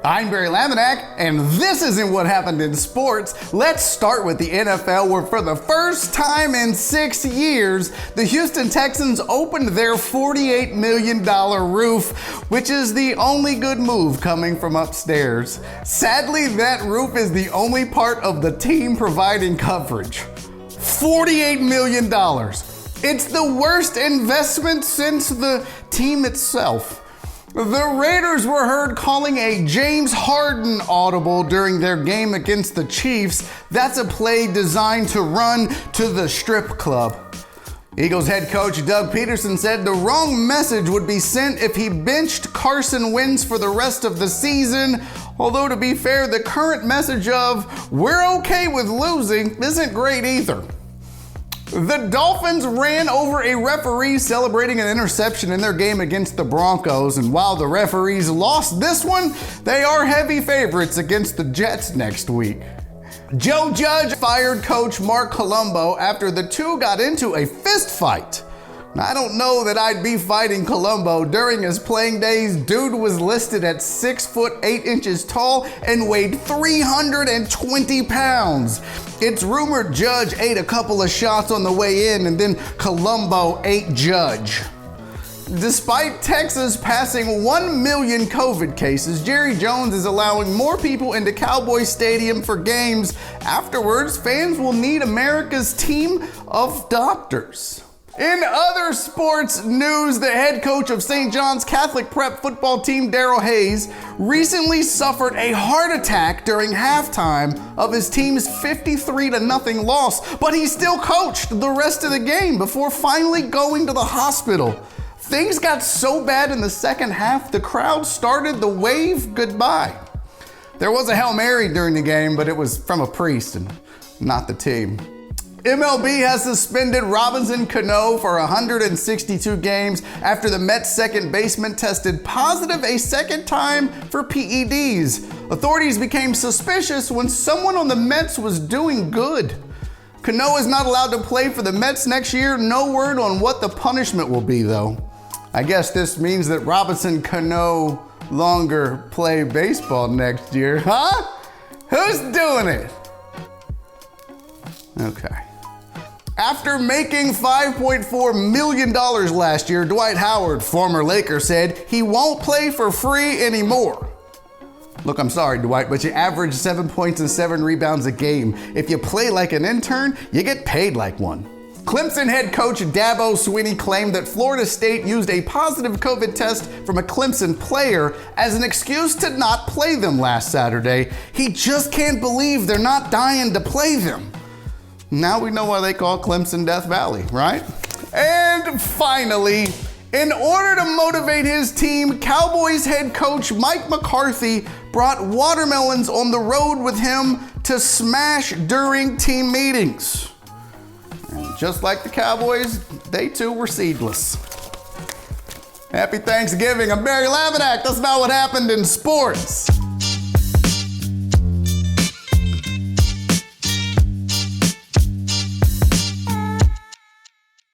I'm Barry Laminack, and this isn't what happened in sports. Let's start with the NFL, where for the first time in 6 years, the Houston Texans opened their $48 million roof, which is the only good move coming from upstairs. Sadly, that roof is the only part of the team providing coverage. $48 million. It's the worst investment since the team itself. The Raiders were heard calling a James Harden audible during their game against the Chiefs. That's a play designed to run to the strip club. Eagles head coach DougPederson said the wrong message would be sent if he benched Carson Wentz for the rest of the season. Although, to be fair, the current message of "we're okay with losing" isn't great either. The Dolphins ran over a referee celebrating an interception in their game against the Broncos, and while the referees lost this one, they are heavy favorites against the Jets next week. JoeJudge fired coach MarcColombo after the two got into a fist fight. Now, I don't know that I'd be fighting Colombo. During his playing days, dude was listed at 6 foot 8 inches tall and weighed 320 pounds. It's rumored Judge ate a couple of shots on the way in, and then Colombo ate Judge. Despite Texas passing 1 million COVID cases, JerryJones is allowing more people into Cowboy Stadium for games. Afterwards, fans will need America's team of doctors. In other sports news, the head coach of St. John's Catholic Prep football team, DarelHayes, recently suffered a heart attack during halftime of his team's 53-0 loss, but he still coached the rest of the game before finally going to the hospital. Things got so bad in the second half, the crowd started the wave goodbye. There was a Hail Mary during the game, but it was from a priest and not the team. MLB has suspended RobinsonCano for 162 games after the Mets second baseman tested positive a second time for PEDs. Authorities became suspicious when someone on the Mets was doing good. Cano is not allowed to play for the Mets next year. No word on what the punishment will be, though. I guess this means that Robinson can no longer play baseball next year, huh? Who's doing it? Okay. After making $5.4 million last year, DwightHoward, former Laker, said he won't play for free anymore. Look, I'm sorry, Dwight, but you average 7 points and 7 rebounds a game. If you play like an intern, you get paid like one. Clemson head coach DaboSwinney claimed that Florida State used a positive COVID test from a Clemson player as an excuse to not play them last Saturday. He just can't believe they're not dying to play them. Now we know why they call Clemson Death Valley, right? And finally, in order to motivate his team, Cowboys head coach MikeMcCarthy brought watermelons on the road with him to smash during team meetings. And just like the Cowboys, they too were seedless. Happy Thanksgiving. I'm Barry Laminack. That's not what happened in sports.